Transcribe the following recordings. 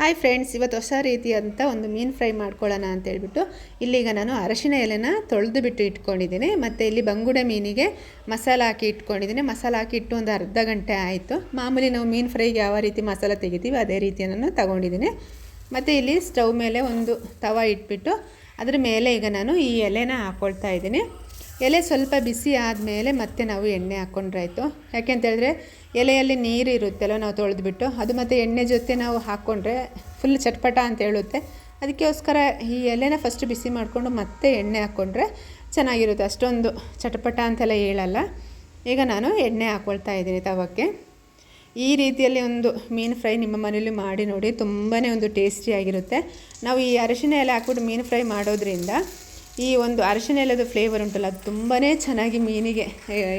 Hi friends, ಇವತ್ತು ಹೊಸ ರೀತಿಯಂಥ ಒಂದು ಮೀನು ಫ್ರೈ ಮಾಡ್ಕೊಳ್ಳೋಣ ಅಂತ ಹೇಳ್ಬಿಟ್ಟು ಇಲ್ಲಿಗ ನಾನು ಅರಶಿನ ಎಲೆನ ತೊಳೆದು ಬಿಟ್ಟು ಇಟ್ಕೊಂಡಿದ್ದೀನಿ. ಮತ್ತು ಇಲ್ಲಿ ಬಂಗುಡೆ ಮೀನಿಗೆ ಮಸಾಲ ಹಾಕಿ ಇಟ್ಕೊಂಡಿದ್ದೀನಿ. ಮಸಾಲ ಹಾಕಿ ಇಟ್ಟು ಒಂದು ಅರ್ಧ ಗಂಟೆ ಆಯಿತು. ಮಾಮೂಲಿ ನಾವು ಮೀನು ಫ್ರೈಗೆ ಯಾವ ರೀತಿ ಮಸಾಲ ತೆಗಿತೀವಿ ಅದೇ ರೀತಿಯನ್ನು ತಗೊಂಡಿದ್ದೀನಿ. ಮತ್ತು ಇಲ್ಲಿ ಸ್ಟವ್ ಮೇಲೆ ಒಂದು ತವ ಇಟ್ಬಿಟ್ಟು ಅದ್ರ ಮೇಲೆ ಈಗ ನಾನು ಈ ಎಲೆನ ಹಾಕ್ಕೊಳ್ತಾ ಇದ್ದೀನಿ. ಎಲೆ ಸ್ವಲ್ಪ ಬಿಸಿ ಆದಮೇಲೆ ಮತ್ತೆ ನಾವು ಎಣ್ಣೆ ಹಾಕ್ಕೊಂಡ್ರಾಯ್ತು. ಯಾಕೆಂತೇಳಿದ್ರೆ ಎಲೆಯಲ್ಲಿ ನೀರು ಇರುತ್ತಲ್ಲ, ನಾವು ತೊಳೆದ್ಬಿಟ್ಟು ಅದು ಮತ್ತು ಎಣ್ಣೆ ಜೊತೆ ನಾವು ಹಾಕ್ಕೊಂಡ್ರೆ ಫುಲ್ ಚಟ್ಪಟ ಅಂತ ಹೇಳುತ್ತೆ. ಅದಕ್ಕೋಸ್ಕರ ಈ ಎಲೆನ ಫಸ್ಟ್ ಬಿಸಿ ಮಾಡಿಕೊಂಡು ಮತ್ತೆ ಎಣ್ಣೆ ಹಾಕ್ಕೊಂಡ್ರೆ ಚೆನ್ನಾಗಿರುತ್ತೆ, ಅಷ್ಟೊಂದು ಚಟಪಟ ಅಂತೆಲ್ಲ ಹೇಳಲ್ಲ. ಈಗ ನಾನು ಎಣ್ಣೆ ಹಾಕ್ಕೊಳ್ತಾ ಇದ್ದೀನಿ ತವಕ್ಕೆ. ಈ ರೀತಿಯಲ್ಲಿ ಒಂದು ಮೀನು ಫ್ರೈ ನಿಮ್ಮ ಮನೇಲಿ ಮಾಡಿ ನೋಡಿ, ತುಂಬಾ ಒಂದು ಟೇಸ್ಟಿಯಾಗಿರುತ್ತೆ. ನಾವು ಈ ಅರಿಶಿನ ಎಲೆ ಹಾಕ್ಬಿಟ್ಟು ಮೀನು ಫ್ರೈ ಮಾಡೋದ್ರಿಂದ ಈ ಒಂದು ಅರಿಶಿನ ಎಲೆದು ಫ್ಲೇವರ್ ಉಂಟಲ್ಲ, ಅದು ತುಂಬಾ ಚೆನ್ನಾಗಿ ಮೀನಿಗೆ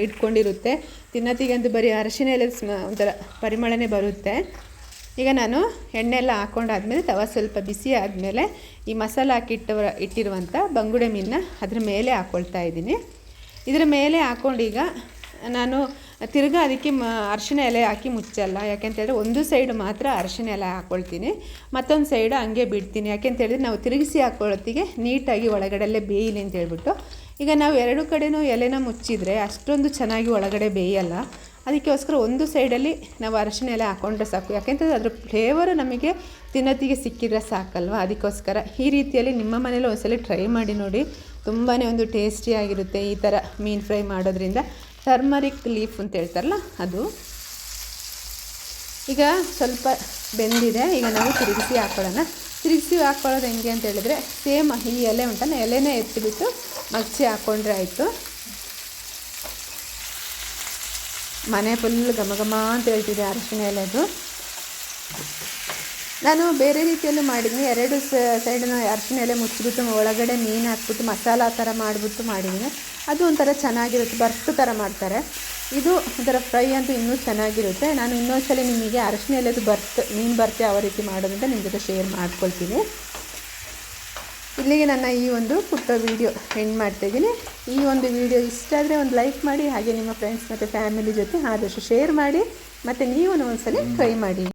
ಇಟ್ಕೊಂಡಿರುತ್ತೆ. ತಿನ್ನತಿಗಂತೂ ಬರೀ ಅರಿಶಿನ ಎಲೆದು ಒಂಥರ ಪರಿಮಳನೇ ಬರುತ್ತೆ. ಈಗ ನಾನು ಎಣ್ಣೆ ಎಲ್ಲ ಹಾಕ್ಕೊಂಡಾದ್ಮೇಲೆ ತವ ಸ್ವಲ್ಪ ಬಿಸಿ ಆದಮೇಲೆ ಈ ಮಸಾಲ ಹಾಕಿ ಇಟ್ಟಿರುವಂಥ ಬಂಗುಡೆ ಮೀನನ್ನ ಅದ್ರ ಮೇಲೆ ಹಾಕ್ಕೊಳ್ತಾ ಇದ್ದೀನಿ. ಇದರ ಮೇಲೆ ಹಾಕ್ಕೊಂಡು ಈಗ ನಾನು ತಿರ್ಗಾ ಅದಕ್ಕೆ ಅರಿಶಿನ ಎಲೆ ಹಾಕಿ ಮುಚ್ಚಲ್ಲ. ಯಾಕೆಂತೇಳಿದ್ರೆ ಒಂದು ಸೈಡ್ ಮಾತ್ರ ಅರಿಶಿನ ಎಲೆ ಹಾಕ್ಕೊಳ್ತೀನಿ, ಮತ್ತೊಂದು ಸೈಡು ಹಂಗೆ ಬಿಡ್ತೀನಿ. ಯಾಕೆಂತೇಳಿದ್ರೆ ನಾವು ತಿರುಗಿಸಿ ಹಾಕ್ಕೊಳ್ಳೋತ್ತಿಗೆ ನೀಟಾಗಿ ಒಳಗಡೆಲ್ಲೇ ಬೇಯಲಿ ಅಂತ ಹೇಳ್ಬಿಟ್ಟು. ಈಗ ನಾವು ಎರಡು ಕಡೆಯೂ ಎಲೆನ ಮುಚ್ಚಿದರೆ ಅಷ್ಟೊಂದು ಚೆನ್ನಾಗಿ ಒಳಗಡೆ ಬೇಯಲ್ಲ. ಅದಕ್ಕೋಸ್ಕರ ಒಂದು ಸೈಡಲ್ಲಿ ನಾವು ಅರಿಶಿನ ಎಲೆ ಹಾಕ್ಕೊಂಡ್ರೆ ಸಾಕು. ಯಾಕೆಂತಂದರೆ ಅದ್ರ ಫ್ಲೇವರು ನಮಗೆ ತಿನ್ನೋತ್ತಿಗೆ ಸಿಕ್ಕಿದ್ರೆ ಸಾಕಲ್ವ. ಅದಕ್ಕೋಸ್ಕರ ಈ ರೀತಿಯಲ್ಲಿ ನಿಮ್ಮ ಮನೇಲಿ ಒಂದ್ಸಲ ಟ್ರೈ ಮಾಡಿ ನೋಡಿ, ತುಂಬಾ ಒಂದು ಟೇಸ್ಟಿಯಾಗಿರುತ್ತೆ ಈ ಥರ ಮೀನು ಫ್ರೈ ಮಾಡೋದ್ರಿಂದ. ಟರ್ಮರಿಕ್ ಲೀಫ್ ಅಂತ ಹೇಳ್ತಾರಲ್ಲ ಅದು. ಈಗ ಸ್ವಲ್ಪ ಬೆಂದಿದೆ, ಈಗ ನಾವು ತಿರುಗಿಸಿ ಹಾಕ್ಕೊಳ್ಳೋಣ. ತಿರುಗಿಸಿ ಹಾಕ್ಕೊಳ್ಳೋದು ಹೆಂಗೆ ಅಂತ ಹೇಳಿದ್ರೆ ಸೇಮ್ ಈ ಎಲೆ ಉಂಟಲ್ಲ, ಎಲೆನೇ ಎತ್ತಿಬಿಟ್ಟು ಮಗ್ಚಿ ಹಾಕ್ಕೊಂಡ್ರೆ ಆಯಿತು. ಮನೆ ಫುಲ್ ಘಮ ಘಮ ಅಂತ ಹೇಳ್ತಿದೆ ಅರಿಶಿನ ಎಲೆದು. ನಾನು ಬೇರೆ ರೀತಿಯಲ್ಲೂ ಮಾಡಿದ್ದೀನಿ. ಎರಡು ಸೈಡನ್ನು ಅರಿಶಿನ ಎಲೆ ಮುಚ್ಚಿಬಿಟ್ಟು ಒಳಗಡೆ ಮೀನು ಹಾಕ್ಬಿಟ್ಟು ಮಸಾಲ ಥರ ಮಾಡಿಬಿಟ್ಟು ಮಾಡಿದ್ದೀನಿ. ಅದು ಒಂಥರ ಚೆನ್ನಾಗಿರುತ್ತೆ, ಬರ್ತ್ ಥರ ಮಾಡ್ತಾರೆ. ಇದು ಒಂಥರ ಫ್ರೈ ಅಂತೂ ಇನ್ನೂ ಚೆನ್ನಾಗಿರುತ್ತೆ. ನಾನು ಇನ್ನೊಂದ್ಸಲ ನಿಮಗೆ ಅರಿಶಿನ ಎಲೆದು ಮೀನು ಬರ್ತ್ ಯಾವ ರೀತಿ ಮಾಡೋದಂತ ನಿಮ್ಮ ಜೊತೆ ಶೇರ್ ಮಾಡ್ಕೊಳ್ತೀನಿ. ಇಲ್ಲಿಗೆ ನನ್ನ ಈ ಒಂದು ಪುಟ್ಟ ವೀಡಿಯೋ ಎಂಡ್ ಮಾಡ್ತಾಯಿದ್ದೀನಿ. ಈ ಒಂದು ವೀಡಿಯೋ ಇಷ್ಟ ಆದರೆ ಒಂದು ಲೈಕ್ ಮಾಡಿ, ಹಾಗೆ ನಿಮ್ಮ ಫ್ರೆಂಡ್ಸ್ ಮತ್ತು ಫ್ಯಾಮಿಲಿ ಜೊತೆ ಆದಷ್ಟು ಶೇರ್ ಮಾಡಿ, ಮತ್ತು ನೀವು ಒಂದ್ಸಲ ಟ್ರೈ ಮಾಡಿ.